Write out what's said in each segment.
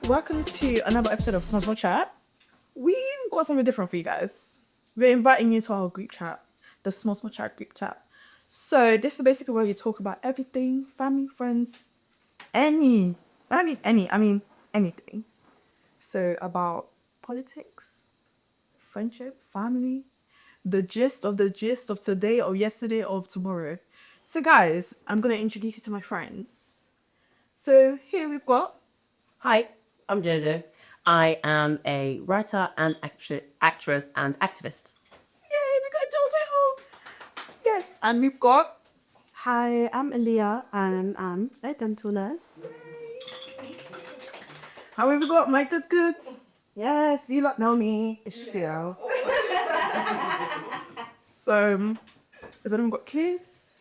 welcome to another episode of Small Chat. We've got something different for you guys. We're inviting you to our group chat, the Small Chat group chat. So this is basically where you talk about everything, family, friends, anything. So about politics, friendship, family, the gist of today or yesterday or tomorrow. So guys, I'm going to introduce you to my friends. So here we've got... Hi, I'm Jojo. I am a writer and actress and activist. Yay, we got Jojo! Yeah. And we've got... Hi, I'm Aaliyah and I'm a dental nurse. How have we got Mike the Good? Yes, you lot know me. It's Ciel. So, has anyone got kids?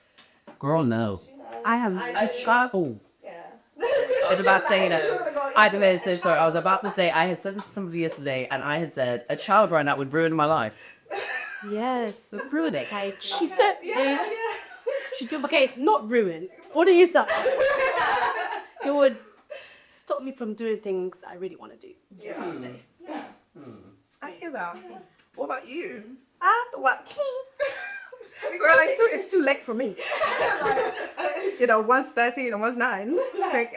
Girl, no. I have A child. I was about to say that. I was about to say I had said this to somebody yesterday, and I had said a child right now would ruin my life. yes. Ruin it. She said she did okay, it's not ruined. What do you say? It would stop me from doing things I really want to do. I hear that. What about you? What? Girl, it's too late for me. One's 13 and one's 9. Like,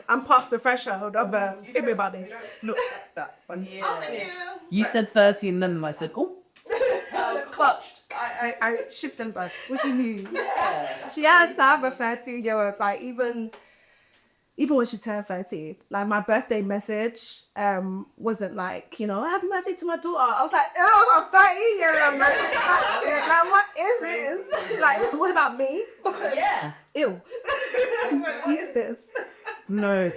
I'm past the threshold of everybody's look like that. But You said 30 and then I said, oh. I was clutched. I shift and bust. What do you mean? Yes, I'm a 13-year-old. Like, even when she turned 30, like my birthday message wasn't like, happy birthday to my daughter. I was like, oh, I'm 13-year-old. Like, what is this? Like, what about me? Yeah. Ew. What is this? No.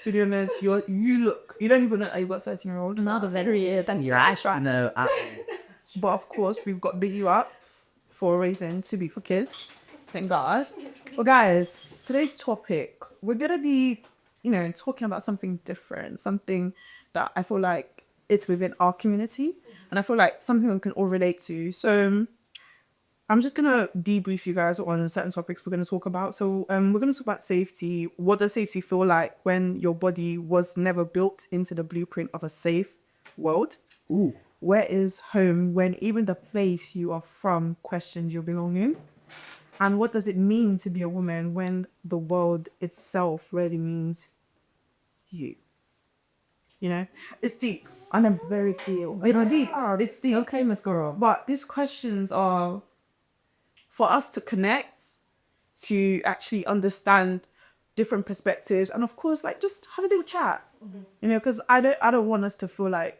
To be honest, you don't even know that you got 13-year-old. Another very year, then your eyes right. No, But of course, we've got Big You Up for a reason to be for kids. Thank God. Well, guys, today's topic, we're going to be, talking about something different, something that I feel like it's within our community, and I feel like something we can all relate to. So I'm just going to debrief you guys on certain topics we're going to talk about. So we're going to talk about safety. What does safety feel like when your body was never built into the blueprint of a safe world? Ooh. Where is home when even the place you are from questions your belonging? And what does it mean to be a woman when the world itself really means you? It's deep. And I'm very clear. It's deep. It's deep. Okay, Miss Girl. But these questions are for us to connect, to actually understand different perspectives, and of course, like, just have a little chat. Because I don't want us to feel like,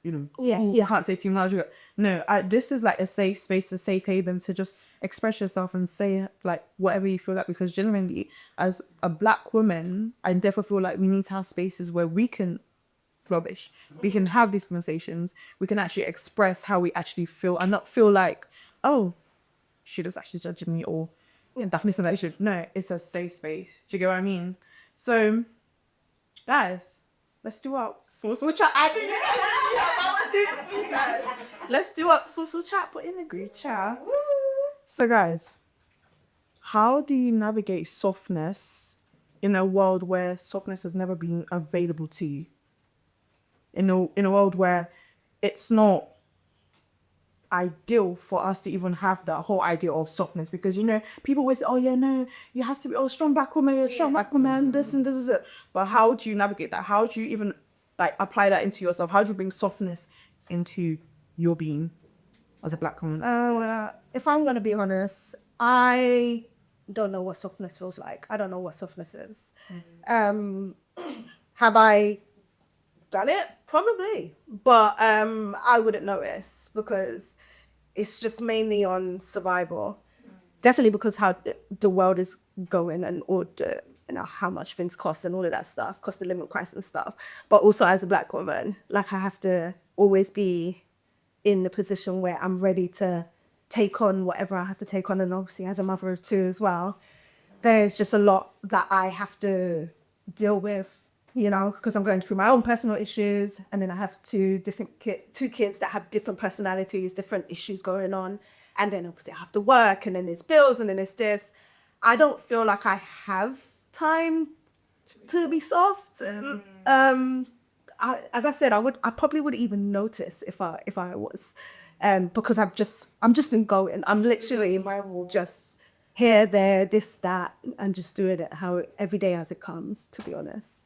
I can't say too much. No, this is like a safe space, a safe haven to just express yourself and say like whatever you feel like, because genuinely as a Black woman, I definitely feel like we need to have spaces where we can flourish, we can have these conversations, we can actually express how we actually feel and not feel like, oh, she was actually judging me, or definitely something that I should. No, it's a safe space. Do you get what I mean? So guys, let's do our social chat. Let's do our social chat, put in the group chat. So guys, how do you navigate softness in a world where softness has never been available to you? In a world where it's not ideal for us to even have that whole idea of softness, because people always say, oh yeah, no, you have to be strong Black woman, this and this is it. But how do you navigate that? How do you even like apply that into yourself? How do you bring softness into your being as a Black woman? If I'm going to be honest, I don't know what softness feels like. I don't know what softness is. Have I done it? Probably. But I wouldn't notice because it's just mainly on survival. Definitely because how the world is going and all the, how much things cost and all of that stuff, cost of living crisis and stuff. But also as a Black woman, like I have to always be in the position where I'm ready to take on whatever I have to take on. And obviously as a mother of 2 as well, there's just a lot that I have to deal with, because I'm going through my own personal issues. And then I have two kids that have different personalities, different issues going on. And then obviously I have to work, and then there's bills, and then there's this. I don't feel like I have time to be soft. And, as I said, I probably wouldn't even notice if I was, because I'm just in going. I'm literally in my role, just here, there, this, that, and just doing it how every day as it comes. To be honest,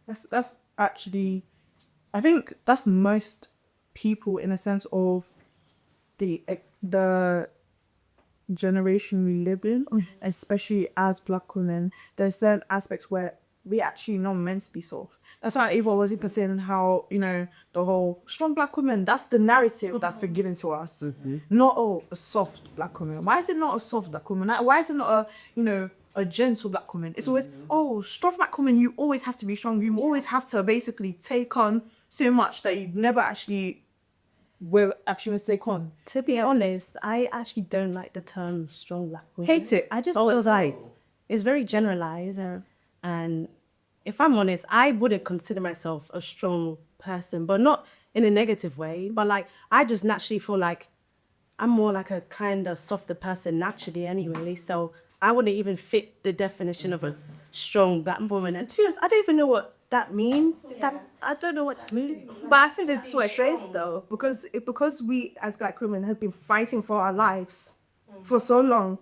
That's actually, I think that's most people in a sense of the generation we live in, especially as Black women. There's certain aspects where we actually not meant to be soft. That's why Eva was even saying how, the whole strong Black woman, that's the narrative that's been given to us. Not a soft Black woman. Why is it not a soft Black woman? Why is it not a gentle Black woman? It's always, strong Black woman, you always have to be strong. You always have to basically take on so much that you never actually will actually take on. To be honest, I actually don't like the term strong Black woman. Hate it. I just feel like it's very generalized. And if I'm honest, I wouldn't consider myself a strong person, but not in a negative way. But like, I just naturally feel like I'm more like a kind of softer person naturally anyway. So I wouldn't even fit the definition of a strong Black woman. And to be honest, I don't even know what that means. I don't know what it means. but I think it's what it is though, because we as Black women have been fighting for our lives for so long.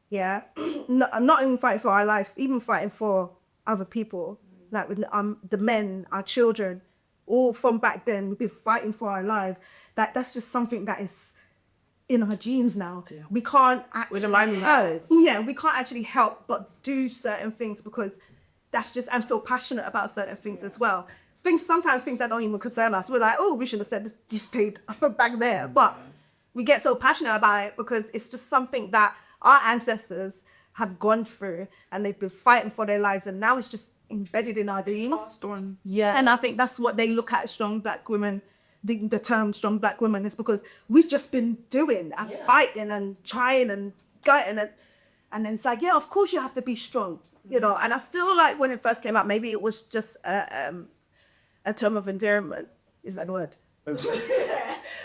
Yeah, not even fighting for our lives, even fighting for other people, like with the men, our children, all from back then. We've been fighting for our lives. That's just something that is in our genes now. Yeah. We can't actually we can't actually help but do certain things because that's just, and feel passionate about certain things as well. Sometimes things that don't even concern us. We're like, we should have said this, just stayed back there. But we get so passionate about it because it's just something that our ancestors have gone through and they've been fighting for their lives, and now it's just embedded in our genes. Yeah. And I think that's what they look at strong Black women, the term strong Black women, is because we've just been doing and fighting and trying and gutting it. And then it's like, of course you have to be strong, And I feel like when it first came out, maybe it was just a term of endearment. Is that the word?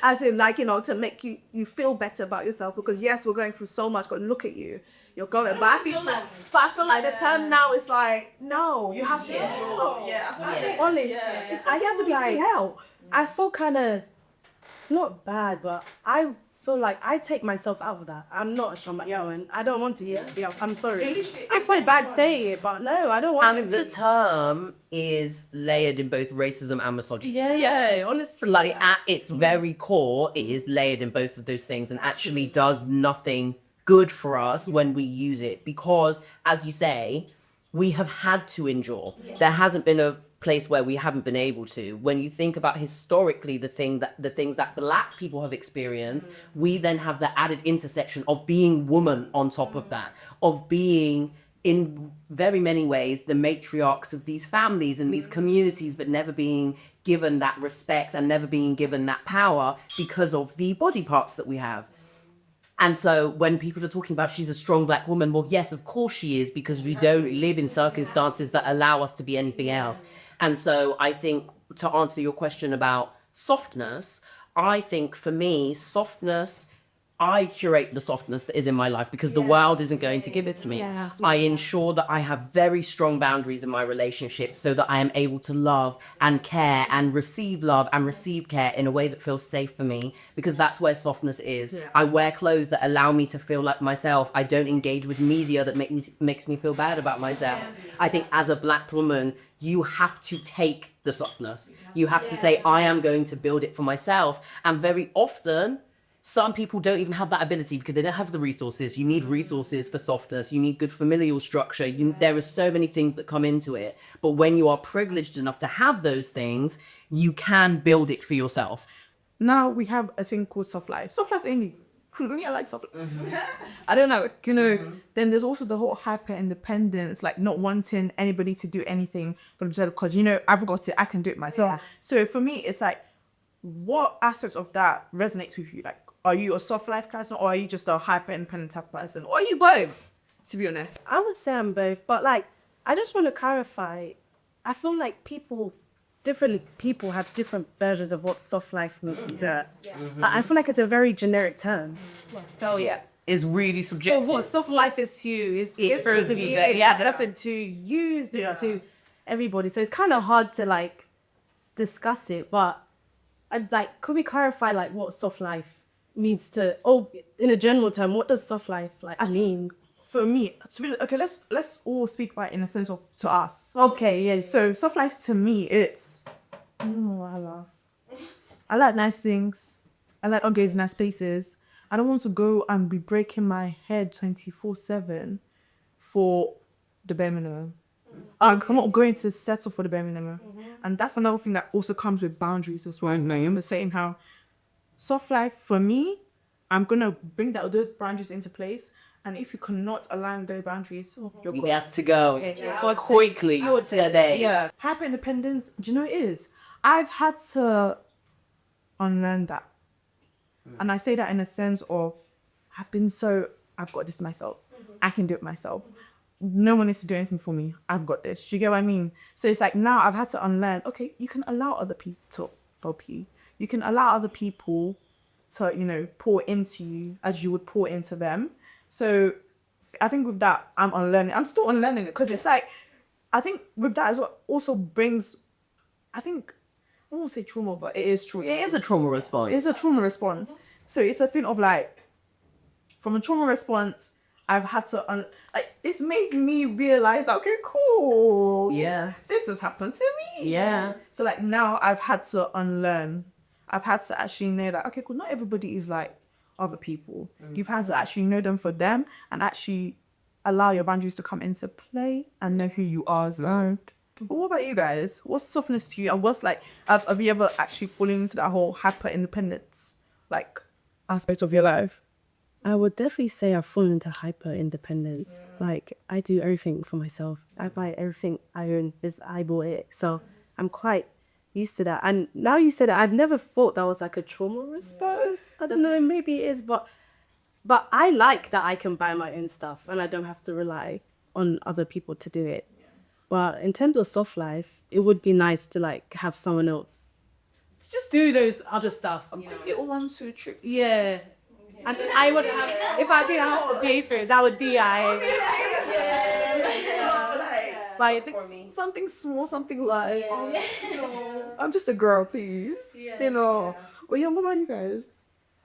As in, like, to make you feel better about yourself, because yes, we're going through so much, but look at you. You're going, but I feel like the term now is like, no, you have to enjoy. Honestly, I have to be like, hell. I feel kind of not bad, but I feel like I take myself out of that. I'm not a strong Black woman. I don't want to hear. I'm sorry. I feel bad saying it, but no, I don't want to. And the term is layered in both racism and misogyny. Yeah, honestly. Like at its very core, it is layered in both of those things and actually does nothing good for us when we use it, because, as you say, we have had to endure. There hasn't been a place where we haven't been able to. When you think about historically the things that Black people have experienced, we then have the added intersection of being woman on top of that, of being in very many ways the matriarchs of these families and these communities, but never being given that respect and never being given that power because of the body parts that we have. And so when people are talking about she's a strong Black woman, well, yes, of course she is, because we don't live in circumstances that allow us to be anything else. And so I think, to answer your question about softness, I think for me, softness, I curate the softness that is in my life because the world isn't going to give it to me. I ensure that I have very strong boundaries in my relationship so that I am able to love and care and receive love and receive care in a way that feels safe for me, because that's where softness is. I wear clothes that allow me to feel like myself. I don't engage with media that makes me feel bad about myself. I think as a Black woman, you have to take the softness. You have to say, I am going to build it for myself. And very often, some people don't even have that ability because they don't have the resources. You need resources for softness. You need good familial structure. There are so many things that come into it. But when you are privileged enough to have those things, you can build it for yourself. Now we have a thing called soft life. Soft life only. I like soft life. I don't know, Then there's also the whole hyper independence, like not wanting anybody to do anything for themselves because, I've got it, I can do it myself. So for me, it's like, what aspects of that resonates with you? Like, are you a soft life person, or are you just a hyper independent type person, or are you both, to be honest? I would say I'm both, but like, I just want to clarify. I feel like different people have different versions of what soft life means. I feel like it's a very generic term. So It's really subjective. what soft life is to you is It different. for you, Nothing to use it to. everybody. So it's kind of hard to like discuss it. But I'd like, could we clarify like what soft life means to, in a general term, what does soft life like mean? For me, okay, let's all speak about it in a sense of to us. Okay, yeah. So soft life to me, it's I like nice things. I like organized nice places. I don't want to go and be breaking my head 24/7 for the bare minimum. I'm not going to settle for the bare minimum. And that's another thing that also comes with boundaries as well. I'm saying how soft life for me, I'm gonna bring those boundaries into place. And if you cannot align those boundaries, you're We gone. has to go Yeah. quickly today. Yeah, hyper independence. Do you know what it is? I've had to unlearn that, and I say that in a sense of I've got this myself. I can do it myself. No one needs to do anything for me. I've got this. Do you get what I mean? So it's like now I've had to unlearn. Okay, you can allow other people to help you. You can allow other people to pour into you as you would pour into them. So I think with that, I'm unlearning. I'm still unlearning it because it's like, I think with that is what also brings, I won't say trauma, but it is trauma. It is a trauma response. It's a trauma response. So it's a thing of like, from a trauma response, I've had to, it's made me realize that, okay, cool. Yeah. This has happened to me. Yeah. So like now I've had to unlearn. I've had to actually know that, okay, cool, not everybody is like other people. You've had to actually know them for them and actually allow your boundaries to come into play and know who you are as well. But what about you guys? What's softness to you? And what's like, have you ever actually fallen into that whole hyper independence like aspect of your life? I would definitely say I've fallen into hyper independence. Like I do everything for myself. I buy everything I own is I bought it. So I'm quite used to that. And now you said that, I've never thought that was like a trauma response. I don't know, maybe it is, but I like that I can buy my own stuff and I don't have to rely on other people to do it. But in terms of soft life, it would be nice to like have someone else to just do those other stuff. Little 1, 2 tricks. Yeah. And I would have, if I didn't have to pay for it, I would Like something small, something like, I'm just a girl, please. Well, yeah, what about you guys?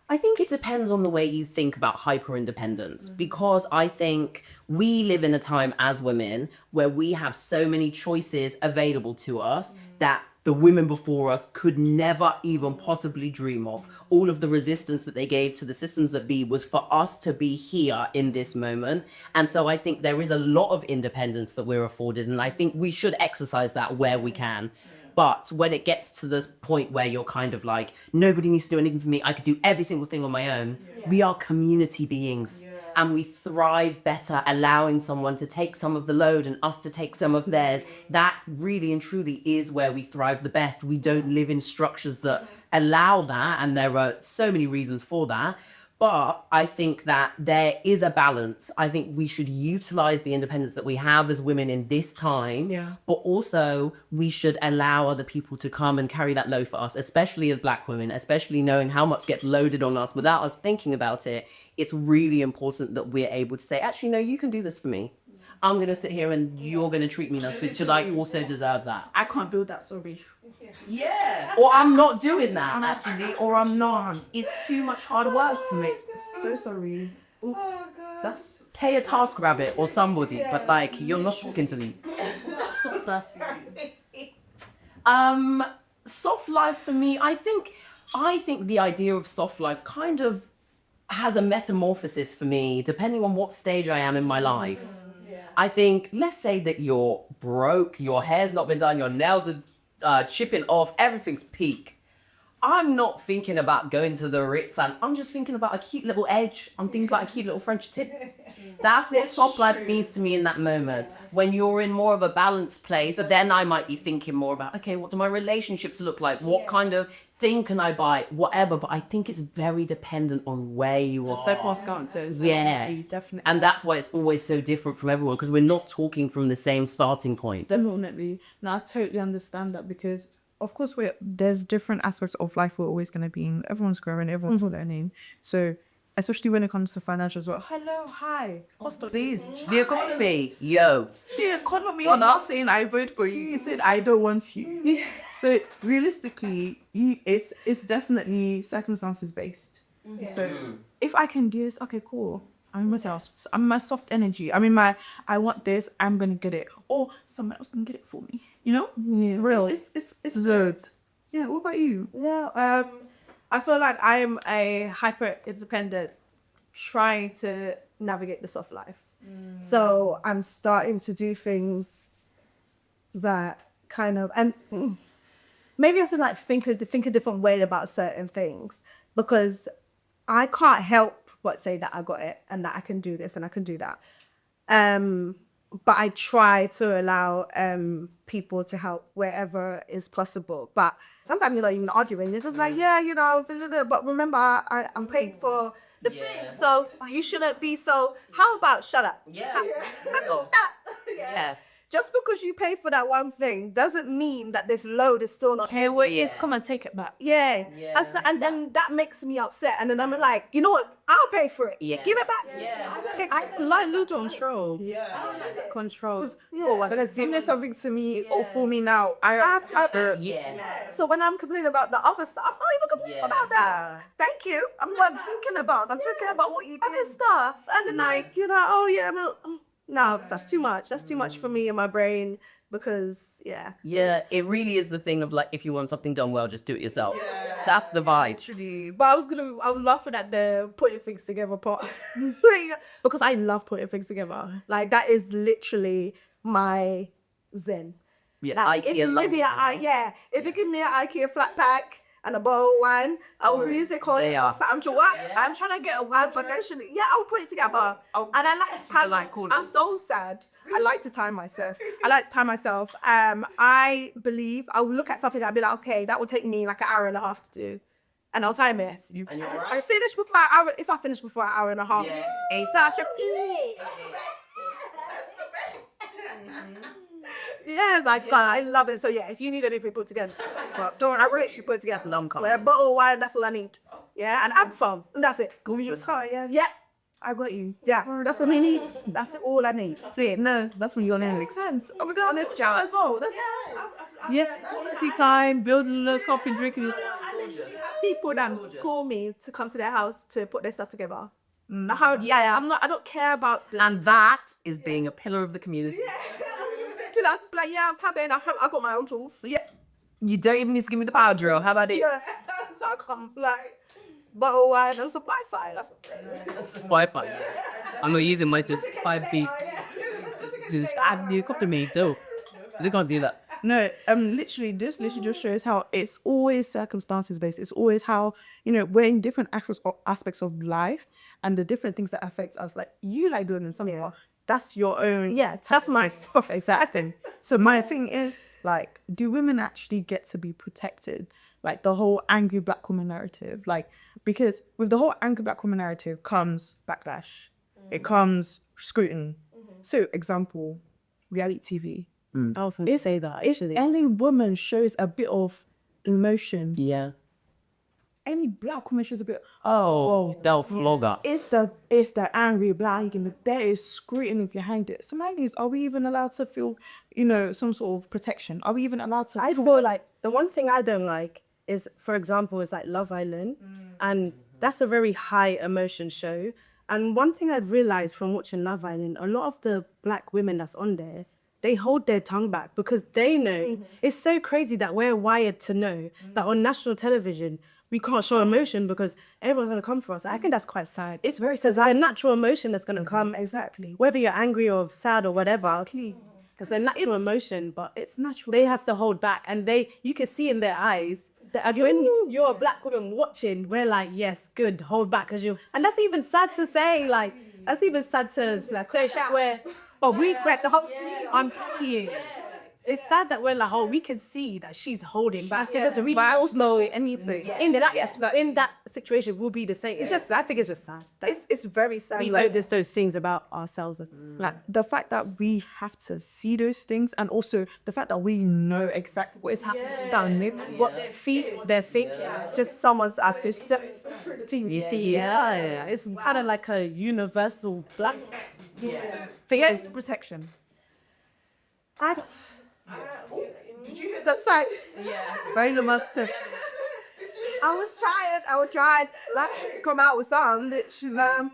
I think it depends on the way you think about hyper independence, because I think we live in a time as women where we have so many choices available to us that the women before us could never even possibly dream of. All of the resistance that they gave to the systems that be was for us to be here in this moment. And so I think there is a lot of independence that we're afforded, and I think we should exercise that where we can. But when it gets to the point where you're kind of like, nobody needs to do anything for me, I could do every single thing on my own. We are community beings, and we thrive better allowing someone to take some of the load and us to take some of theirs. That really and truly is where we thrive the best. We don't live in structures that allow that, and there are so many reasons for that. But I think that there is a balance. I think we should utilize the independence that we have as women in this time, but also we should allow other people to come and carry that load for us, especially as Black women, especially knowing how much gets loaded on us without us thinking about it. It's really important that we're able to say, actually, no, you can do this for me. I'm going to sit here and you're going to treat me nice, should I also deserve that? I can't build that, sorry. Yeah. Or I'm not doing that, actually, or I'm not. It's too much hard work for me. So sorry. Oops. That's Pay a task rabbit or somebody, but like, you're not talking to me. so that's Soft life for me, I think the idea of soft life kind of has a metamorphosis for me, depending on what stage I am in my life. I think, let's say that you're broke, your hair's not been done, your nails are chipping off, everything's peak. I'm not thinking about going to the Ritz, and I'm just thinking about a cute little edge. I'm thinking about a cute little French tip. That's what soft life means to me in that moment. When you're in more of a balanced place, then I might be thinking more about, okay, what do my relationships look like? What kind of thing can I buy? Whatever. But I think it's very dependent on where you are. circumstances. Yeah. Definitely. And that's why it's always so different from everyone, because we're not talking from the same starting point. Definitely. No, I totally understand that, because of course there's different aspects of life we're always going to be in. Everyone's growing, everyone's learning. So especially when it comes to financial as well. Hello, hi, cost of these. The economy, yo. The economy. I'm not saying I vote for you. You said I don't want you. So realistically, it's definitely circumstances based. So if I can do this, okay, cool. I'm myself. I'm my soft energy. I want this. I'm gonna get it, or someone else can get it for me. You know, real. It's zerd. Yeah. What about you? Yeah, I feel like I am a hyper independent trying to navigate the soft life. So I'm starting to do things that kind of, and maybe I should like think a different way about certain things, because I can't help but say that I got it and that I can do this and I can do that. But I try to allow people to help wherever is possible. But sometimes you're not even arguing. It's just like, yeah, you know, but remember, I'm paid for the thing, so you shouldn't be so. How about shut up? Yeah. Yes. Just because you pay for that one thing doesn't mean that this load is still not Hey, wait, yes, come and take it back. Yeah. And then that makes me upset. And then I'm like, you know what? I'll pay for it. Yeah. Give it back to me. I like little control. Control. Because there's something to me or for me now. Yeah. So when I'm complaining about the other stuff, I'm not even complaining about that. Thank you. I'm not thinking about. I'm thinking about what you do. Other stuff. And then like, you know, oh yeah, no, that's too much. That's too much for me in my brain, because yeah. Yeah, it really is the thing of like, if you want something done well, just do it yourself. That's the vibe. But I was laughing at the putting things together part. Because I love putting things together. Like that is literally my zen. Yeah, Like, if you give me if you give me an IKEA flat pack and a bowl of wine, I will use it called something to what? I'm trying to get a wine, but actually, I'll put it together. And I like to I'm so sad. I like to time myself. I believe I will look at something and I'll be like, okay, that will take me like an hour and a half to do. And I'll time it. And you're right. I finish before an hour. If I finish before an hour and a half, yes, I love it. So yeah, if you need anything put together, but don't I really put together some a bottle of wine. That's all I need. Yeah, and have fun. And that's it. Go with your car. Yeah. I got you. Yeah, that's what I need. That's all I need. See, no, that's when you're gonna make sense. Oh my god, on this shower as well. That's Quality time, building a little coffee, drinking. People that call me to come to their house to put their stuff together. I don't care about And that is being a pillar of the community. like, I'm coming. I got my own tools. Yeah. You don't even need to give me the power drill. How about it? Yeah. So I come like bottle wine and some Wi-Fi. That's It's Wi-Fi. I'm not using my just 5B. Just add the economy though. They can't do that. No, literally just shows how it's always circumstances based. It's always how, you know, we're in different aspects of life and the different things that affect us. Like you like doing something, that's your own. Yeah, that's my stuff. Exactly. So my thing is like, do women actually get to be protected? Like the whole angry black woman narrative, like, because with the whole angry black woman narrative comes backlash, it comes scrutiny. So example, reality TV. I was going to say that actually. If any woman shows a bit of emotion, Yeah. any black woman shows a bit, They'll flog her. it's the angry black, there is scrutiny behind it. So my thing is, are we even allowed to feel, you know, some sort of protection? Are we even allowed to? I feel like the one thing I don't like is, for example, is like Love Island, and that's a very high emotion show. And one thing I've realized from watching Love Island, a lot of the black women that's on there, they hold their tongue back because they know it's so crazy that we're wired to know that on national television we can't show emotion because everyone's gonna come for us. I think that's quite sad. It's very sad. It's a natural emotion that's gonna come, exactly. Whether you're angry or sad or whatever. It's a natural emotion, but it's natural. They have to hold back, and you can see in their eyes that when you're a black woman watching, we're like, yes, good, hold back, and that's even sad to say. Like, that's even sad to say. Where, we crack the whole street. I'm here. it's sad that we're like, oh, we can see that she's holding back. Because we also anything. in that situation will be the same. It's just, I think it's just sad. It's very sad. We Like, notice those things about ourselves. Like the fact that we have to see those things, and also the fact that we know exactly what is happening down there, What their feet, their things. it's just someone's susceptibility. You see, Yeah. It's kind of like a universal black thing. it's protection. I don't. Did you hear that size? Very much so. I was trying like to come out with something literally.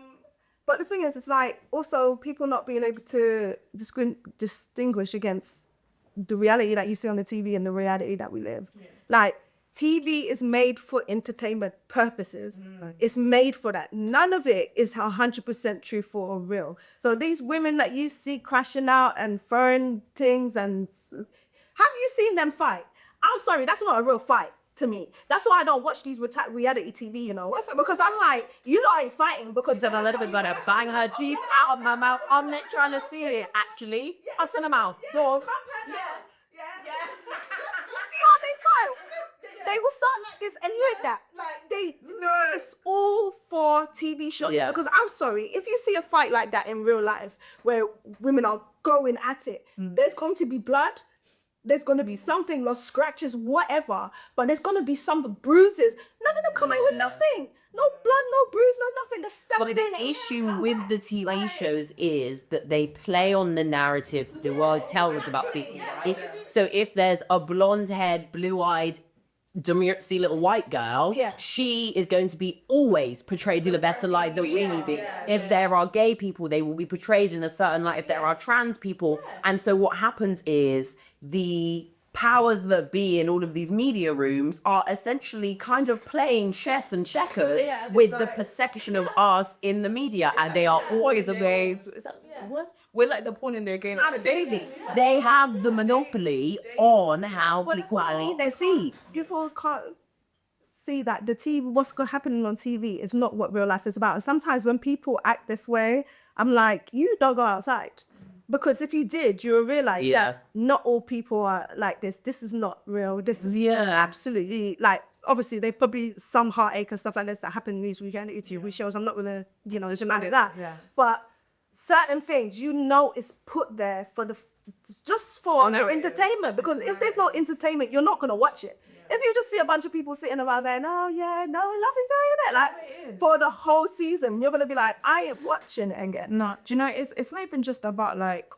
But the thing is, it's like also people not being able to distinguish against the reality that you see on the TV and the reality that we live. Like TV is made for entertainment purposes. It's made for that. None of it is 100% truthful or real. So these women that you see crashing out and throwing things, and have you seen them fight? I'm sorry, that's not a real fight to me. That's why I don't watch these reality TV, you know, because I'm like, you lot ain't fighting because I'm a little bit gonna bang her teeth out of my mouth. I'm not trying to see it, actually. I'll send them out. Go on. See how they fight? They will start like this and like that. Like it's all for TV shows. Yeah. Because I'm sorry, if you see a fight like that in real life where women are going at it, there's going to be blood. There's going to be something, lost scratches, whatever. But there's going to be some bruises. None of them come in with nothing. No blood, no bruise, no nothing. The stuff. Well, the issue with the TV shows is that they play on the narratives the world tells us about people. So if there's a blonde-haired, blue-eyed, demurtsy little white girl, she is going to be always portrayed in a better light than we will be. If there are gay people, they will be portrayed in a certain light. If there are trans people. And so what happens is the powers that be in all of these media rooms are essentially kind of playing chess and checkers with the perception of us in the media, and they are always away. What? We're like the pawn in their game. Absolutely. They have the monopoly on how equality they see. People can't see that the TV, what's happening on TV is not what real life is about. And sometimes when people act this way, I'm like, you don't go outside. Because if you did, you will realize that not all people are like this. This is not real. This is absolutely like, obviously there's probably some heartache and stuff like this that happen in these reality TV shows. I'm not gonna, demand that. But certain things, is put there for just for entertainment. Because if there's no entertainment, you're not gonna watch it. If you just see a bunch of people sitting around there, love is there, like for the whole season, you're gonna be like, I am watching it again. No, do you know, it's not even just about like,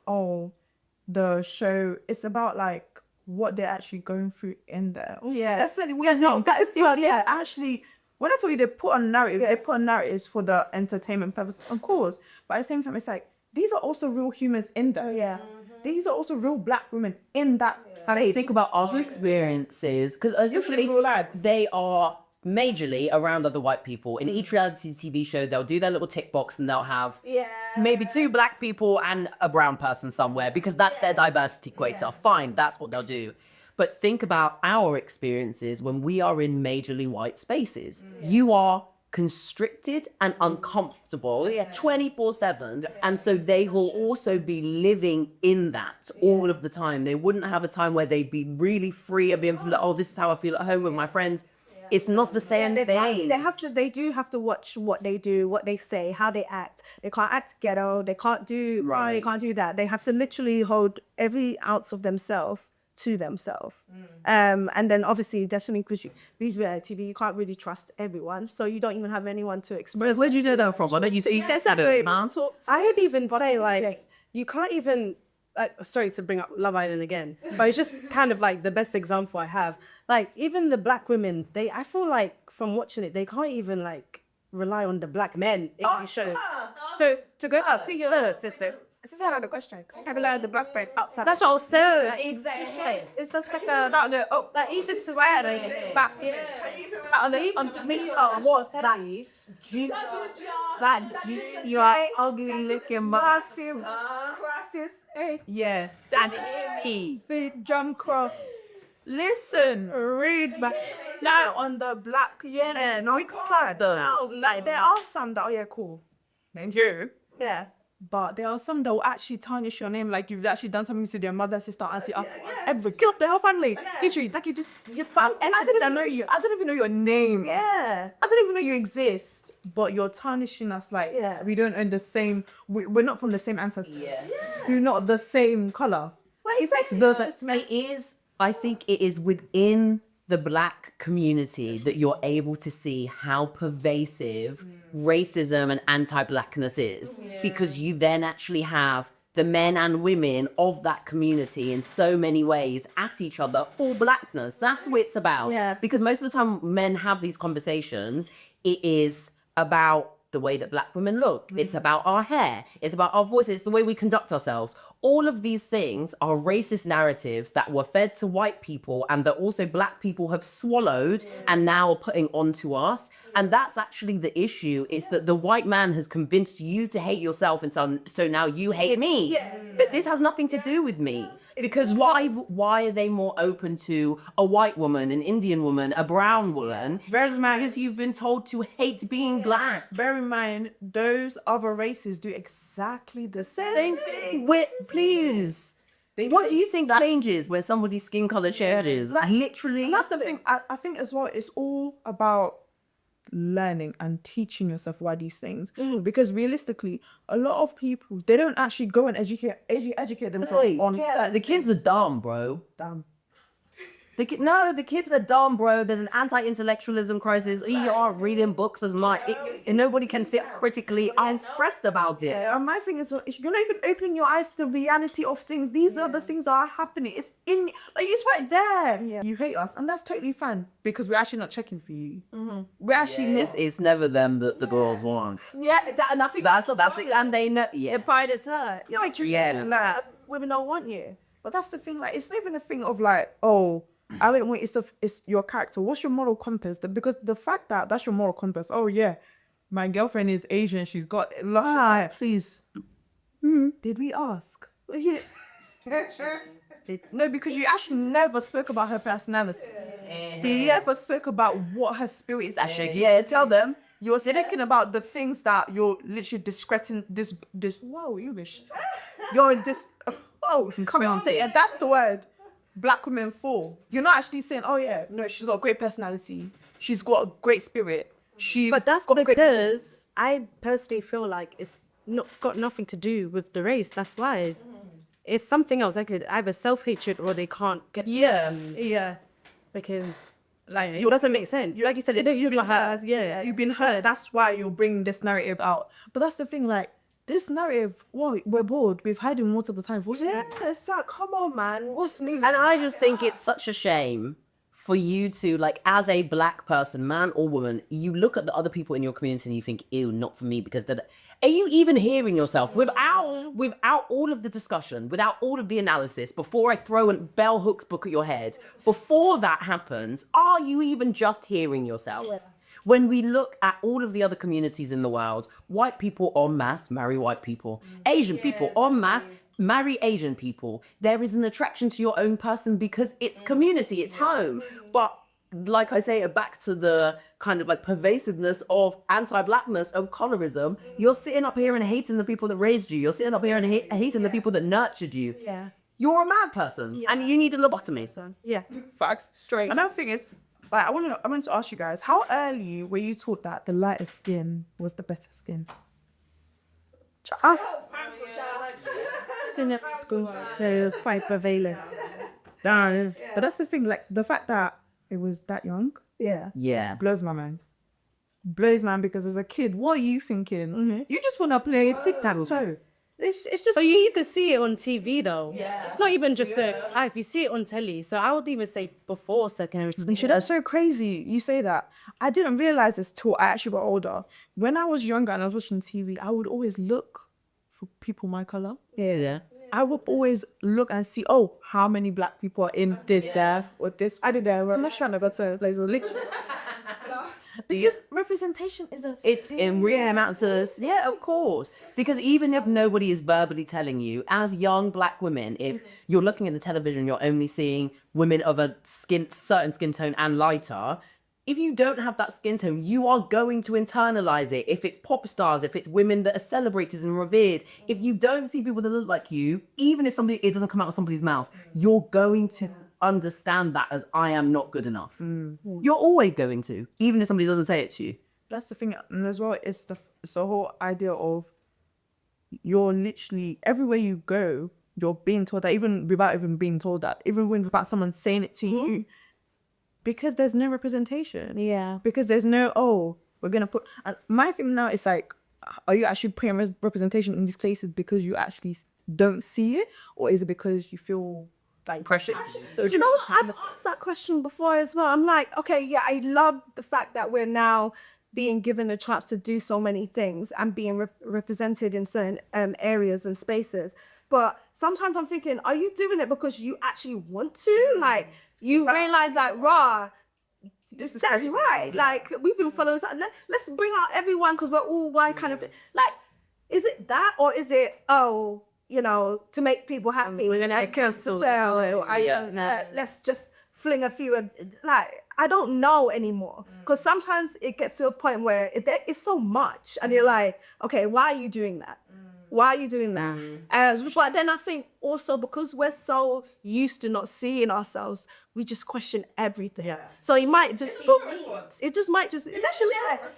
the show. It's about like what they're actually going through in there. Definitely. Actually, when I tell you they put on narrative, they put on narratives for the entertainment purpose, of course. But at the same time, it's like, these are also real humans in there. These are also real black women in that space. Think about our experiences, because usually they are majorly around other white people. In each reality TV show, they'll do their little tick box and they'll have maybe 2 black people and a brown person somewhere, because that's their diversity quota. Fine, that's what they'll do. But think about our experiences when we are in majorly white spaces. You are constricted and uncomfortable 24/7, and so they will also be living in that all of the time. They wouldn't have a time where they'd be really free and be able to be like, this is how I feel at home with my friends. It's not the same thing. They do have to watch what they do, what they say, how they act. They can't act ghetto. They can't do they can't do that. They have to literally hold every ounce of themselves to themselves. And then obviously, definitely, because these reality TV, you can't really trust everyone, so you don't even have anyone to express. Where did you say that from? Why don't you say That's exactly. I would even say like, you can't even, sorry to bring up Love Island again, but it's just kind of like the best example I have. Like even the black women, I feel like from watching it, they can't even like rely on the black men in the show. So to go out, see your sister. This is another question. Can I rely on the black men outside? That's also exactly. It's just like like even swearing back in. On me, what You are ugly looking massive. Yeah. Feed John Crow. Listen, read back. Like on the black, no excited. Like there are some that cool. Thank you. Yeah. But there are some that will actually tarnish your name, like you've actually done something to their mother, sister, auntie, ever killed the whole family. Literally, like you just, and I didn't even know you. I didn't even know your name. Yeah. I didn't even know you exist. But you're tarnishing us like we don't own the same. We're not from the same ancestors. We're not the same color. Well, exactly. I think it is within the Black community that you're able to see how pervasive racism and anti-Blackness is, because you then actually have the men and women of that community in so many ways at each other for Blackness. That's what it's about. Yeah. Because most of the time men have these conversations, it is about the way that Black women look. It's about our hair. It's about our voices. It's the way we conduct ourselves. All of these things are racist narratives that were fed to white people and that also Black people have swallowed and now are putting onto us. And that's actually the issue, is that the white man has convinced you to hate yourself, and so now you hate me. But this has nothing to do with me. Because why are they more open to a white woman, an Indian woman, a brown woman? Because you've been told to hate being Black. Bear in mind, those other races do exactly the same thing. Please. What do you think changes when somebody's skin color changes? Literally. And that's the thing. I think as well, it's all about learning and teaching yourself why these things. Because realistically, a lot of people, they don't actually go and educate themselves on the kids are dumb, bro. Damn. The kids are dumb, bro. There's an anti-intellectualism crisis. You aren't reading books as much. And nobody can sit critically unexpressed about it. Yeah, and my thing is, you're not even opening your eyes to the reality of things. These are the things that are happening. It's right there. Yeah. You hate us, and that's totally fine because we're actually not checking for you. We're actually It's never them that the girls want. Yeah, and I think That's it. And they know. Yeah. pride is hurt. You're like, Yeah. women don't want you. But that's the thing. Like, it's not even a thing of like, oh, I don't want. It's your character. What's your moral compass? Because the fact that that's your moral compass. Oh yeah, my girlfriend is Asian. She's got please. Did we ask? Yeah. No, because you actually never spoke about her personality. You never spoke about what her spirit is actually. Yeah, tell them. You're speaking about the things that you're literally discrediting. Whoa, English. You're coming on. Yeah, that's the word. Black women for. You're not actually saying, oh yeah, no, she's got a great personality. She's got a great spirit. But that's because I personally feel like it's not got nothing to do with the race. That's why it's something else. Like either self-hatred or they can't get. Yeah. Because like it doesn't make sense. Like you said, you've been hurt. Yeah, you've been hurt. That's why you're bringing this narrative out. But that's the thing, like. This narrative, we're bored. We've heard it multiple times. It's like, come on, man. What's new? And I just think it's such a shame for you to, like, as a Black person, man or woman, you look at the other people in your community and you think, ew, not for me, because are you even hearing yourself without all of the discussion, without all of the analysis, before I throw a bell hooks book at your head, before that happens, are you even just hearing yourself? Yeah. When we look at all of the other communities in the world, white people en masse marry white people. Asian people en masse marry Asian people. There is an attraction to your own person because it's community, it's home. But like I say, back to the kind of like pervasiveness of anti-Blackness, of colorism, you're sitting up here and hating the people that raised you. You're sitting up here and hating the people that nurtured you. Yeah. You're a mad person and you need a lobotomy. Yeah. Facts. Straight. Another thing is, like, I wanted to ask you guys, how early were you taught that the lighter skin was the better skin? Us. In school, it was quite prevalent. But that's the thing, like, the fact that it was that young, Yeah. blows my mind. Blows my mind, because as a kid, what are you thinking? You just want to play tic-tac-toe. It's just. So you either see it on TV though. Yeah. It's not even just if you see it on telly. So I would even say before secondary school. That's so crazy. You say that. I didn't realize this till I actually got older. When I was younger and I was watching TV, I would always look for people my color. Yeah. I would always look and see, how many Black people are in this or this. I did that. I'm not trying to go to a place of because representation is in real amounts of, of course. Because even if nobody is verbally telling you, as young Black women, if you're looking at the television, you're only seeing women of a certain skin tone and lighter, if you don't have that skin tone, you are going to internalize it. If it's pop stars, if it's women that are celebrated and revered, if you don't see people that look like you, even if it doesn't come out of somebody's mouth, you're going to understand that as I am not good enough. You're always going to, even if somebody doesn't say it to you. That's the thing, and as well, it's the whole idea of you're literally everywhere you go, you're being told that, even without even being told that, even without someone saying it to you, because there's no representation. Yeah. Because there's no, oh, we're gonna put. And my thing now is like, are you actually putting representation in these places because you actually don't see it, or is it because you feel like Pressure. So, you know, I've asked that question before as well. I'm like, okay, yeah, I love the fact that we're now being given a chance to do so many things and being represented in certain areas and spaces. But sometimes I'm thinking, are you doing it because you actually want to? Like, you realize that, that's right. Like, we've been following something. Let's bring out everyone because we're all white kind of thing. Like, is it that, or is it, oh, you know, to make people happy? We're gonna cancel. Let's just fling a few. Like, I don't know anymore, because sometimes it gets to a point where it's so much, and you're like, okay, why are you doing that? Why are you doing that? But then I think also because we're so used to not seeing ourselves, we just question everything. Yeah. So it might just, it's actually,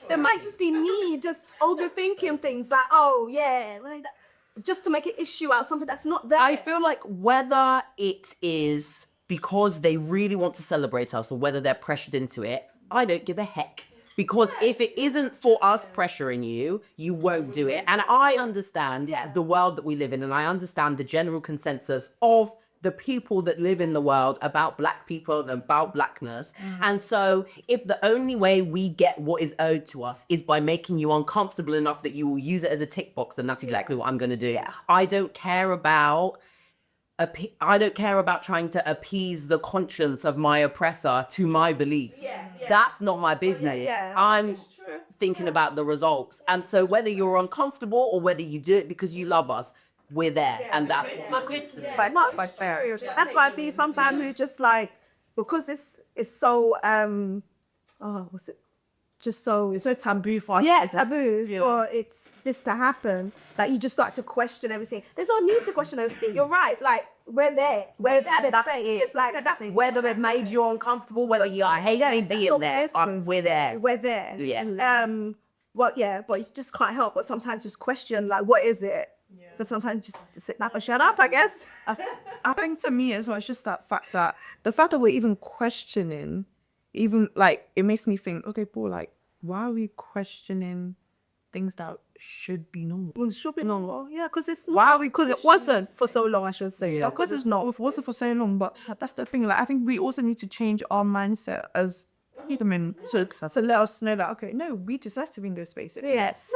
there might just be me just overthinking things like, oh yeah, like that, just to make an issue out of something that's not there. I feel like whether it is because they really want to celebrate us or whether they're pressured into it, I don't give a heck. Because if it isn't for us pressuring you, you won't do it. And I understand the world that we live in, and I understand the general consensus of the people that live in the world about Black people and about Blackness. And so if the only way we get what is owed to us is by making you uncomfortable enough that you will use it as a tick box, then that's exactly what I'm going to do. Yeah. I don't care about trying to appease the conscience of my oppressor to my beliefs. That's not my business. I'm thinking about the results. And so whether you're uncomfortable or whether you do it because you love us, we're there. And that's what But fair. That's why I think sometimes it's just like, because it's so it's so taboo for us. Yeah, taboo for it's this to happen. Like, you just start to question everything. There's no need to question everything. You're right. It's like, we're there. We're at it. It's like, that's it. Whether it made you uncomfortable, whether you hate being there, we're there. We're there. Yeah. But you just can't help but sometimes just question, like, what is it? Yeah. But sometimes just have to sit back and shut up, I guess. I think for me as well, it's just the fact that we're even questioning, even like, it makes me think, okay, Paul, like, why are we questioning things that should be normal? Well, it should be normal, yeah, because it's why are we? Because it wasn't for so long, I should say. Yeah, because it's not. It wasn't for so long, but that's the thing. Like, I think we also need to change our mindset as human to let us know that, okay, no, we deserve to be in those spaces. Yes.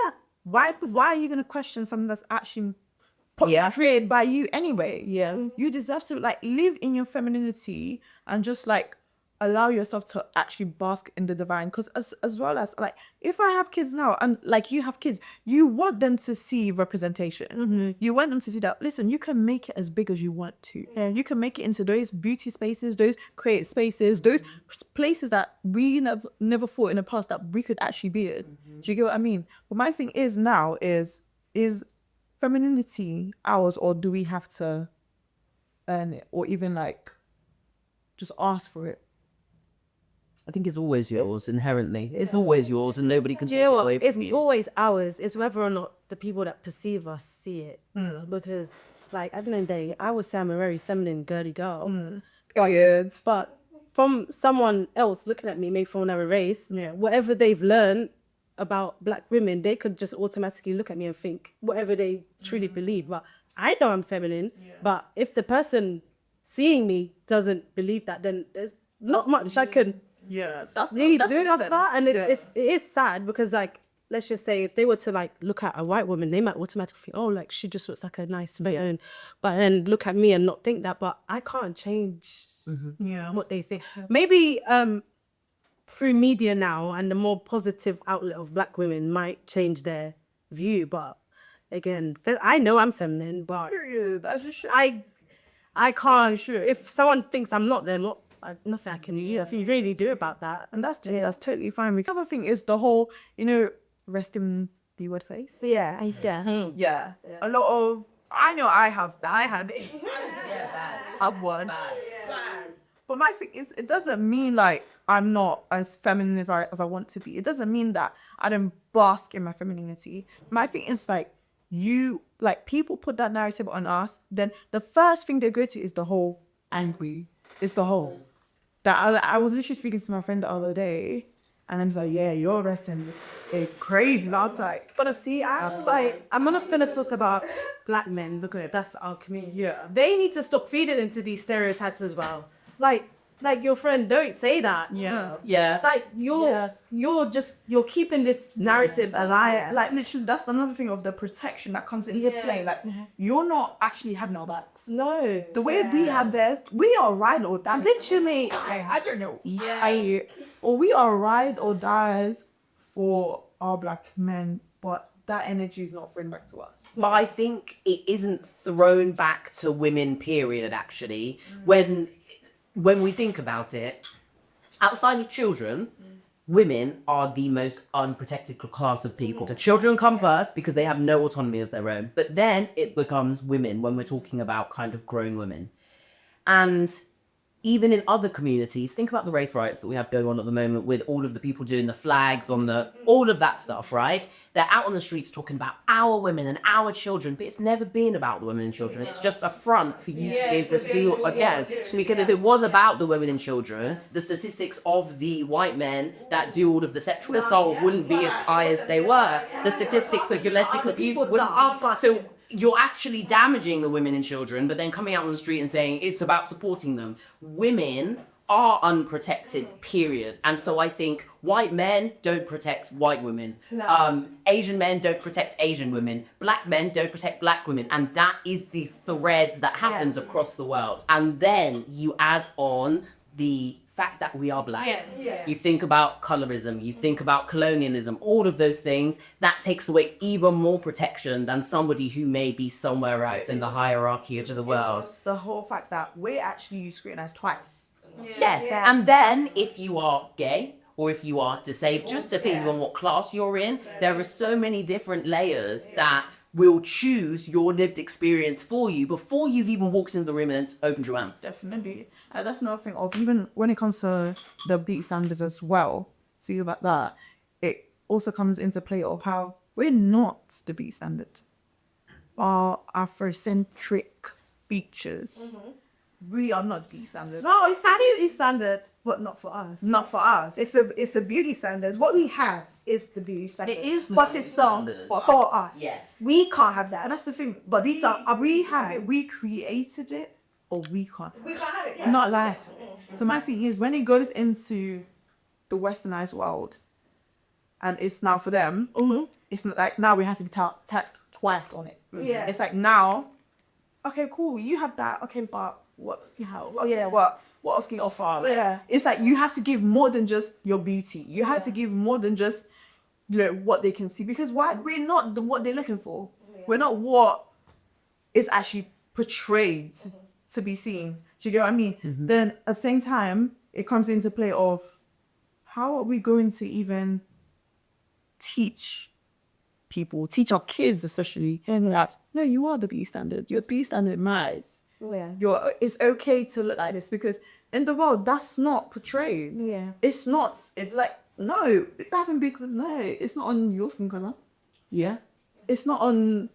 Why are you gonna question something that's actually created by you anyway? Yeah. You deserve to, like, live in your femininity and just, like, allow yourself to actually bask in the divine. Because as well as, like, if I have kids now and, like, you have kids, you want them to see representation. You want them to see that, listen, you can make it as big as you want to. And you can make it into those beauty spaces, those creative spaces, those places that we never thought in the past that we could actually be in. Do you get what I mean? But my thing is now is femininity ours, or do we have to earn it, or even, like, just ask for it? I think it's always yours inherently. It's always yours, and nobody can. Do you know what? It's always ours. It's whether or not the people that perceive us see it. Because, like, at the end of the day, I would say I'm a very feminine, girly girl. Oh yeah. But from someone else looking at me, maybe from another race, whatever they've learned about Black women, they could just automatically look at me and think whatever they truly believe. But I know I'm feminine. But if the person seeing me doesn't believe that, then there's not much I can. That's really do that. And it is sad because, like, let's just say if they were to, like, look at a white woman, they might automatically think, oh, like, she just looks like a nice tomato, but then look at me and not think that. But I can't change what they say. Maybe through media now and the more positive outlet of Black women might change their view. But again, I know I'm feminine, but I can't. If someone thinks I'm not, then what? nothing I can really do about that. And that's totally fine. The other thing is the whole, rest in the word face. Yeah. Yeah. A lot of, I know I have that. I had it. Have one. But my thing is, it doesn't mean like I'm not as feminine as I want to be. It doesn't mean that I don't bask in my femininity. My thing is like, people put that narrative on us, then the first thing they go to is the whole angry. It's the whole. That I was literally speaking to my friend the other day, and I'm like, yeah, you're resting crazy. And I was like, But see, I'm not gonna talk about black men. Look at it, that's our community. yeah. They need to stop feeding into these stereotypes as well. Like your friend, don't say that. Yeah. Yeah. Like you're keeping this narrative alive. Like literally, that's another thing of the protection that comes into play. Like you're not actually having our backs. No. The way we have theirs, we are ride or die. Literally. I don't know. Yeah. Or we are ride or dies for our black men, but that energy is not thrown back to us. But I think it isn't thrown back to women, period, actually. When we think about it, outside of children, women are the most unprotected class of people. The children come first because they have no autonomy of their own. But then it becomes women when we're talking about kind of grown women. And even in other communities, think about the race riots that we have going on at the moment with all of the people doing the flags on all of that stuff, right? They're out on the streets talking about our women and our children, but it's never been about the women and children. It's just a front for you to be able to deal again. Because if it was about the women and children, the statistics of the white men that do all of the sexual assault wouldn't be as high as they were. The statistics of domestic abuse wouldn't. So you're actually damaging the women and children, but then coming out on the street and saying it's about supporting them. Women are unprotected, period. And so I think white men don't protect white women. Asian men don't protect Asian women. Black men don't protect black women. And that is the thread that happens across the world. And then you add on the fact that we are black. You think about colorism, you think about colonialism, all of those things, that takes away even more protection than somebody who may be somewhere else in the hierarchy of the world. It's the whole fact that we're actually scrutinized twice. Yes, and then if you are gay or if you are disabled, just depending on what class you're in, there are so many different layers that will choose your lived experience for you before you've even walked into the room and opened your mouth. Definitely. That's another thing of even when it comes to the beauty standards as well. See about that. It also comes into play of how we're not the beauty standard. Our Afrocentric features. We are not beauty standard. No, it's a beauty standard, but not for us. Not for us. It's a beauty standard. What we have is the beauty standard. It is but it's for us. Yes. We can't have that. And that's the thing. But these are we have it. We created it, or we can't. We can't have it. Yeah. Not like. So my thing is when it goes into the westernized world, and it's now for them. It's not like now we have to be taxed twice on it. Yeah. It's like now, okay, cool. You have that. Okay, but what you have? Oh yeah, what else can you offer? Yeah. It's like you have to give more than just your beauty. You have to give more than just what they can see, because we're not what they're looking for. We're not what is actually portrayed to be seen. Do you get what I mean? Then at the same time, it comes into play of how are we going to even teach our kids especially, and that no, you are the beauty standard. Your beauty standard matters. Yeah. It's okay to look like this, because in the world that's not portrayed. Yeah. It's not. It's like no, having big no. It's not on your skin color. Yeah. It's not on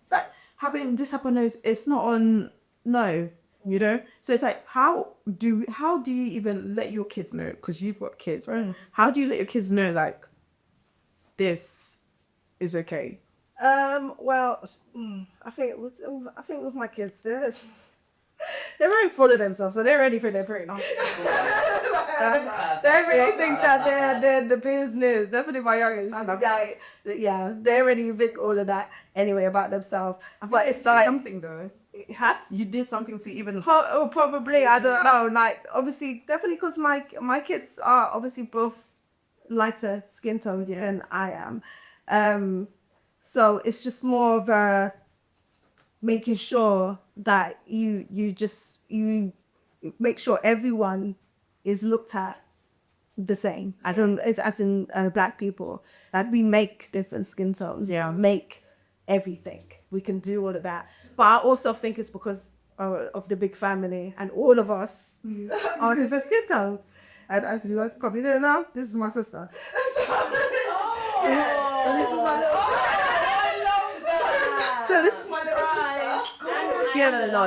like having this happen. It's not on no. You know. So it's like how do you even let your kids know? Because you've got kids, right? How do you let your kids know like this is okay? Well, I think with my kids, they're very full of themselves, so they're ready for their parent. They really think that they're the business. Definitely my youngest. Yeah, they already think all of that anyway about themselves. But it's like Something though. You did something to even. probably, I don't know. Like obviously, definitely because my kids are obviously both lighter skin tone than I am. So it's just more of a making sure that you make sure everyone is looked at the same as in black people. Like we make different skin tones, make everything. We can do all of that. But I also think it's because of the big family and all of us are different skin tones. And as you probably didn't know, this is my sister. And this is my little sister. So this is my little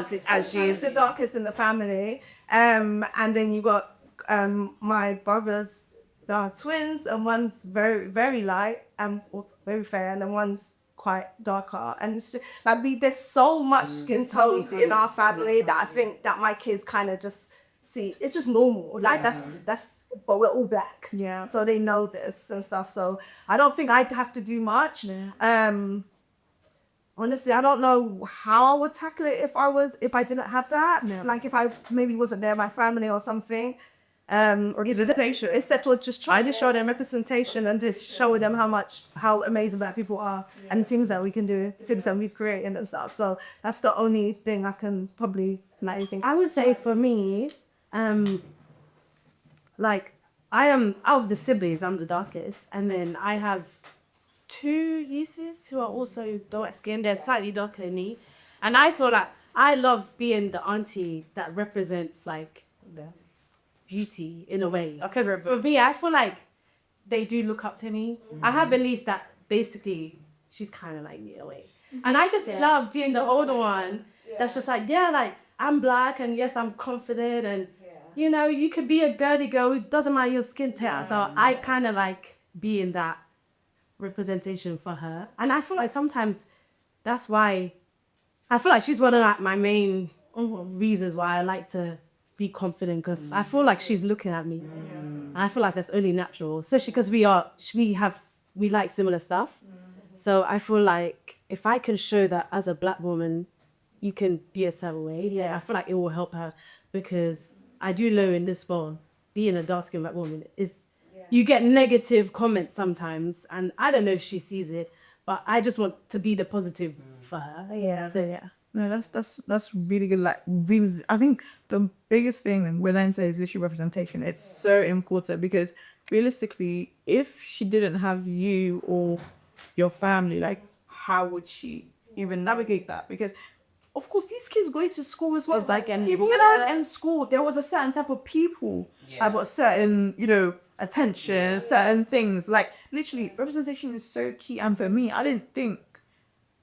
sister. And she's the darkest in the family. And then you got my brothers, they are twins, and one's very, very light and very fair, and then one's quite darker. And it's just, like, there's so much skin tones in our family that I think that my kids kind of just see. It's just normal. Like that's, but we're all black. Yeah. So they know this and stuff. So I don't think I'd have to do much. Honestly, I don't know how I would tackle it if I didn't have that. Yeah. Like if I maybe wasn't there, my family or something. Or representation. Instead of just try to show them representation and just show them how amazing black people are and things that we can do, things that we create and stuff. So that's the only thing I can probably think. I would say for me, like I am out of the siblings, I'm the darkest, and then I have 2 nieces who are also dark skinned. They're slightly darker than me, and I feel like I love being the auntie that represents like the beauty in a way. Because for me, I feel like they do look up to me. I have a niece that basically she's kind of like me in a way, and I just love being the older one. That's just like like I'm black and yes I'm confident and you know you could be a girly girl. It doesn't matter your skin tone. So I kind of like being that representation for her, and I feel like sometimes that's why I feel like she's one of like my main reasons why I like to be confident, because I feel like she's looking at me and I feel like that's only natural, especially because we like similar stuff. So I feel like if I can show that as a black woman you can be a certain way, I feel like it will help her, because I do know in this world being a dark-skinned black woman is you get negative comments sometimes, and I don't know if she sees it, but I just want to be the positive for her. So No, that's really good. Like, I think the biggest thing when I say is literally representation. It's so important because realistically, if she didn't have you or your family, like, how would she even navigate that? Because of course, these kids going to school as well. It's like even when I was in school, there was a certain type of people about certain, attention, certain things. Like, literally, representation is so key. And for me, I didn't think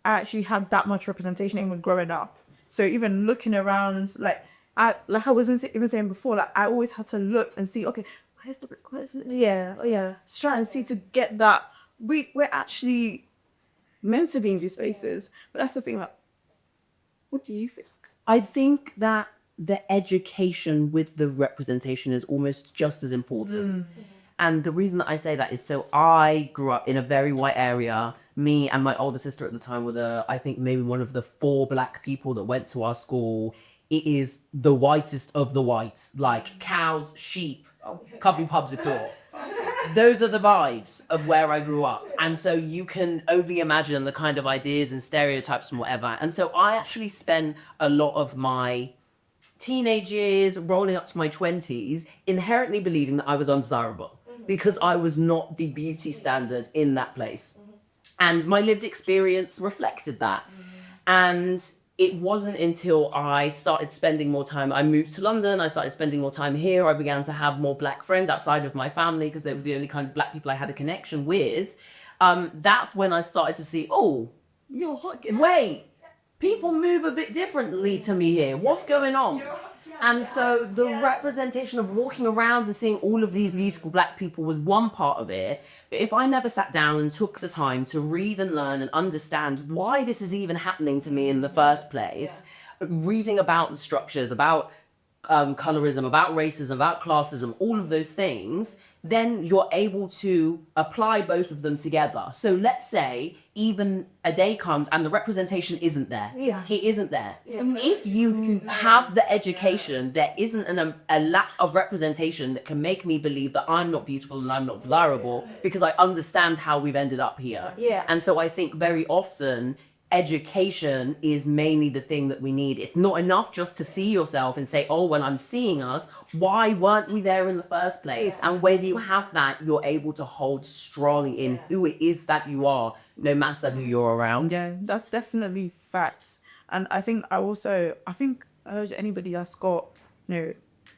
I actually had that much representation even growing up. So even looking around, I was even saying before, like I always had to look and see, okay, where's the just try and see to get that we're actually meant to be in these spaces. But that's the thing. Like, what do you think? I think that the education with the representation is almost just as important. And the reason that I say that is so I grew up in a very white area. Me and my older sister at the time were I think maybe one of the 4 black people that went to our school. It is the whitest of the whites, like cows, sheep, couple pubs of court. Those are the vibes of where I grew up. And so you can only imagine the kind of ideas and stereotypes and whatever. And so I actually spent a lot of my teenage years rolling up to my 20s inherently believing that I was undesirable because I was not the beauty standard in that place. And my lived experience reflected that. And it wasn't until I started spending more time, I moved to London, I started spending more time here, I began to have more black friends outside of my family because they were the only kind of black people I had a connection with. That's when I started to see, You're hot. wait, people move a bit differently to me here. What's going on? And so the representation of walking around and seeing all of these beautiful black people was one part of it. But if I never sat down and took the time to read and learn and understand why this is even happening to me in the first place, reading about the structures, about colorism, about racism, about classism, all of those things, then you're able to apply both of them together. So let's say even a day comes and the representation isn't there. It isn't there. If you have the education, there isn't a lack of representation that can make me believe that I'm not beautiful and I'm not desirable because I understand how we've ended up here. And so I think very often education is mainly the thing that we need. It's not enough just to see yourself and say, oh, well, I'm seeing us. Why weren't we there in the first place? And when you have that, you're able to hold strongly in who it is that you are, no matter who you're around. Yeah, that's definitely facts. And I think I urge anybody that's got,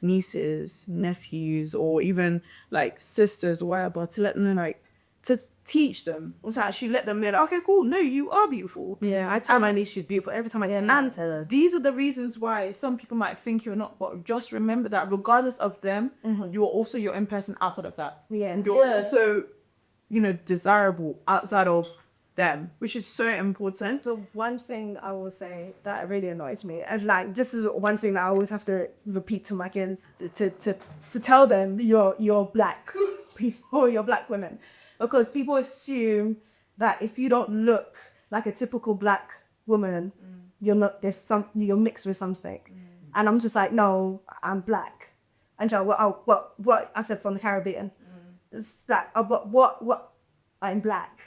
nieces, nephews, or even like sisters or whatever, to let them know, like, to teach them, to actually let them know, like, okay, cool, no, you are beautiful. Yeah, I tell my niece she's beautiful every time I hear Nan tell her. These are the reasons why some people might think you're not, but just remember that regardless of them, you're also your own person outside of that. Yeah. You're also, desirable outside of them, which is so important. The one thing I will say that really annoys me, and like this is one thing that I always have to repeat to my kids to tell them you're black people, you're black women, because people assume that if you don't look like a typical black woman, you're not, you're mixed with something, and I'm just like, no, I'm black, and so what I said from the Caribbean, it's that what. I'm black.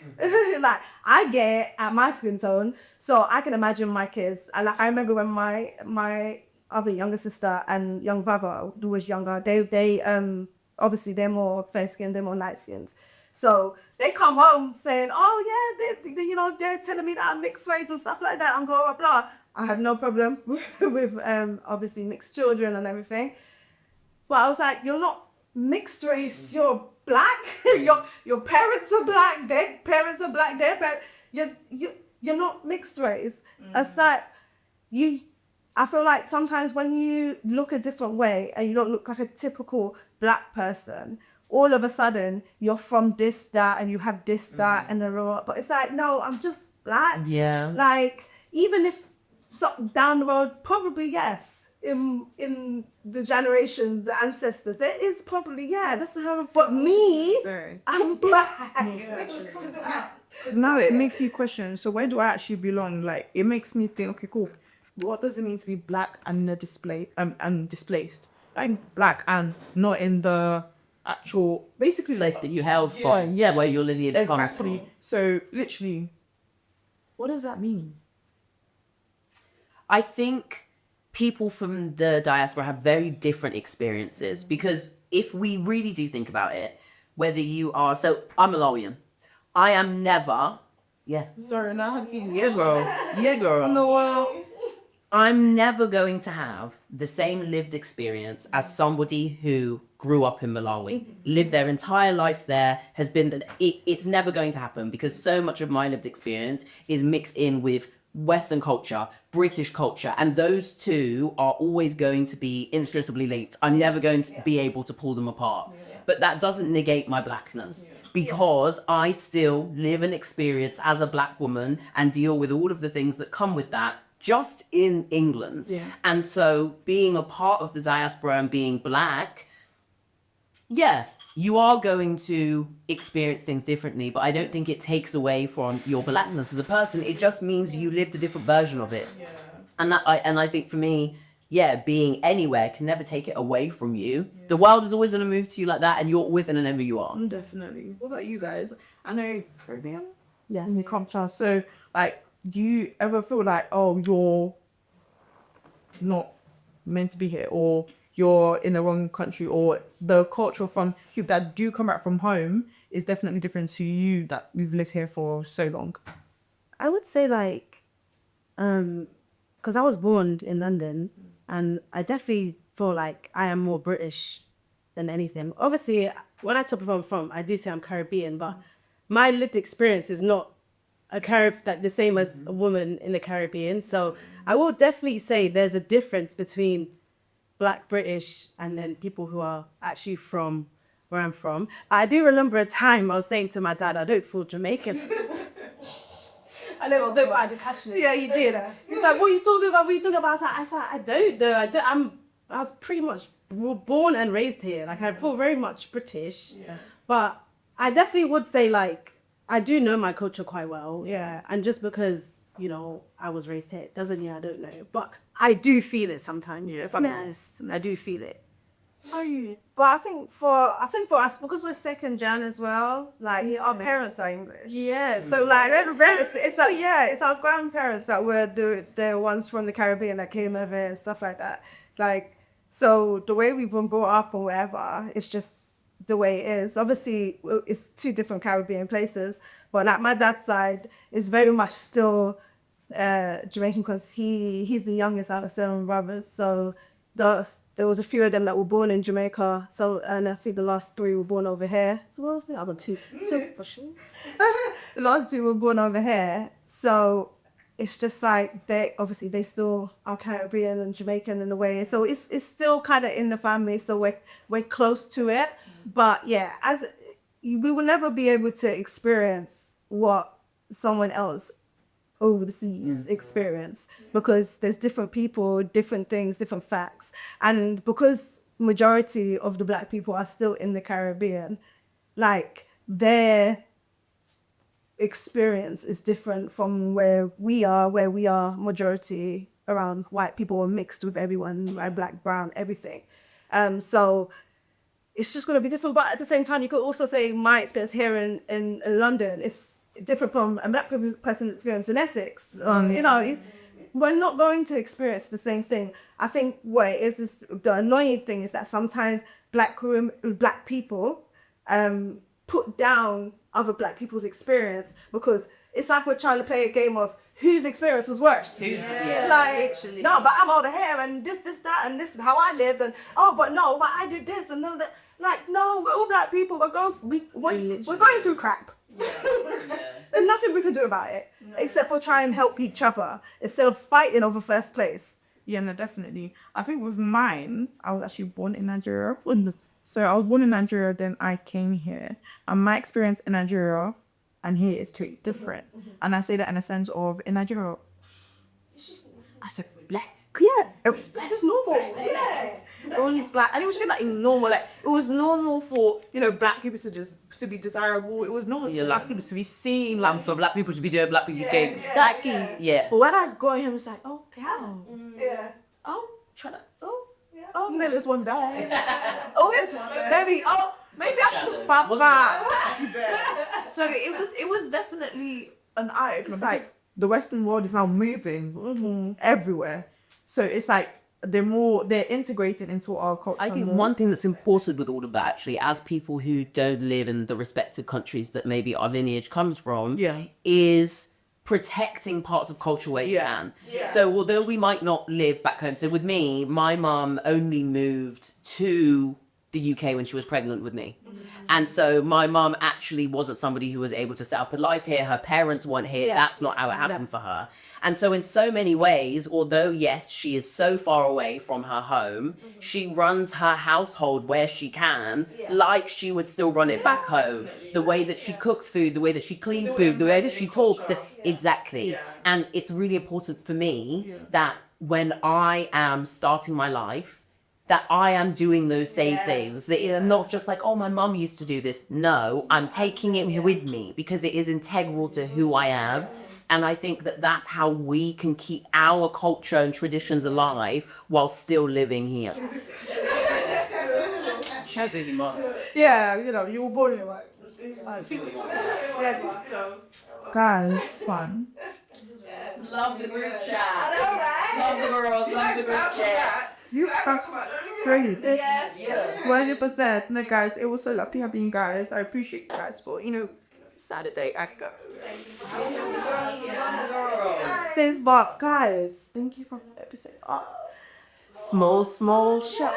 Like, I get at my skin tone, so I can imagine my kids. I remember when my other younger sister and young brother who was younger, they obviously they're more fair skinned, they're more light skinned. So they come home saying, oh yeah, they're telling me that I'm mixed race and stuff like that and blah blah blah. I have no problem with obviously mixed children and everything. But I was like, you're not mixed race, you're black. your parents are black, their parents are black, you're not mixed race. It's like I feel like sometimes when you look a different way and you don't look like a typical black person, all of a sudden you're from this, that, and you have this, that, and but it's like, no, I'm just black. Yeah. Like, even if down the road, probably yes. In the generation, the ancestors, there is probably, that's how, but me, I'm black. Because now it makes you question, so where do I actually belong? Like, it makes me think, okay, cool, what does it mean to be black and and displaced? I'm black and not in the actual, basically, Place that you held for, where you're living. exactly. So literally, what does that mean? I think people from the diaspora have very different experiences, because if we really do think about it, whether you are, so I'm Malawian, I am never, Sorry, now I haven't seen girl. No, I'm never going to have the same lived experience as somebody who grew up in Malawi, lived their entire life there, has been, it's never going to happen, because so much of my lived experience is mixed in with Western culture, British culture, and those two are always going to be inextricably linked. I'm never going to be able to pull them apart. But that doesn't negate my blackness, because I still live and experience as a black woman and deal with all of the things that come with that just in England. And so being a part of the diaspora and being black, you are going to experience things differently, but I don't think it takes away from your blackness as a person. It just means you lived a different version of it. And I think for me, being anywhere can never take it away from you. The world is always going to move to you like that, and you're always going to know who you are. definitely. What about you guys? I know Caribbean. Yes. In the culture. So, like, do you ever feel like, oh, you're not meant to be here, or you're in the wrong country, or the culture from people that do come back from home is definitely different to you that we've lived here for so long? I would say like, because I was born in London, and I definitely feel like I am more British than anything. Obviously, when I talk about where I'm from, I do say I'm Caribbean, but my lived experience is not the same as a woman in the Caribbean. So I will definitely say there's a difference between Black British and then people who are actually from where I'm from. I do remember a time I was saying to my dad, I don't feel Jamaican. I never so bad, passionate. Yeah, he did. He was like, what are you talking about? What are you talking about? I said, I don't though. I was pretty much born and raised here. Like, I feel very much British. But I definitely would say, like, I do know my culture quite well. And just because, I was raised here, doesn't I don't know. But I do feel it sometimes. If I'm honest, I do feel it. But I think for us, because we're second gen as well, like our parents are English. Yeah. So like it's our grandparents that were the ones from the Caribbean that came over and stuff like that. Like, so the way we've been brought up or whatever, it's just the way it is. Obviously, it's two different Caribbean places, but like my dad's side is very much still Jamaican because he's the youngest out of 7 brothers. So there was a few of them that were born in Jamaica. So, and I think the last 3 were born over here. So well, I think I got 2 for sure. The last 2 were born over here. So it's just like they still are Caribbean and Jamaican in a way. So it's still kind of in the family. So we're close to it. But yeah, we will never be able to experience what someone else overseas experience, because there's different people, different things, different facts. And because majority of the Black people are still in the Caribbean, like their experience is different from where we are majority around white people or mixed with everyone, right? Black, brown, everything. So it's just going to be different. But at the same time, you could also say my experience here in London is different from a Black person's experience in Essex. You know, we're not going to experience the same thing. I think what it is the annoying thing is that sometimes Black people put down other Black people's experience, because it's like we're trying to play a game of whose experience was worse. No, but I'm over here and this, that, and this is how I lived, and but I did this and no that. Like, no, we're all Black people. We're going through crap. There's nothing we can do about it except for try and help each other instead of fighting over first place. Yeah, no, definitely. I think with mine, I was actually born in Nigeria. So I was born in Nigeria, then I came here. And my experience in Nigeria and here is totally different. And I say that in a sense of, in Nigeria, I said Black. Yeah, it was Black. It's normal. Yeah. All these Black, and it was just like normal. Like it was normal for Black people to be desirable. It was normal for Black people to be seen. Like For Black people to be doing Black people things. exactly. Yeah. But when I got him, it's like, oh, wow. Yeah. Oh, maybe there's one day. Maybe I should look fat. So it was definitely an eye opener. It's like the Western world is now moving everywhere. So it's like they're integrated into our culture. I think one thing that's important with all of that, actually, as people who don't live in the respective countries that maybe our lineage comes from, is protecting parts of culture where you can. So although we might not live back home, so with me, my mum only moved to the UK when she was pregnant with me. And so my mum actually wasn't somebody who was able to set up a life here. Her parents weren't here. That's not how it happened for her. And so in so many ways, although yes, she is so far away from her home, she runs her household where she can, like she would still run it back home. The way that she cooks food, the way that she cleans food, the way that she talks. Exactly. And it's really important for me that when I am starting my life, that I am doing those same things. That it's not just like, oh, my mum used to do this. No, I'm taking it with me because it is integral to who I am. And I think that that's how we can keep our culture and traditions alive while still living here. Yeah, you were born here, right? Guys, fun. Love the group chat. Love the girls. Love the group chat. You are great. Yes. 100%. No, guys, it was so lovely having you guys. I appreciate you guys for, Saturday I go. Sis, but guys, thank you for the episode. Small shout.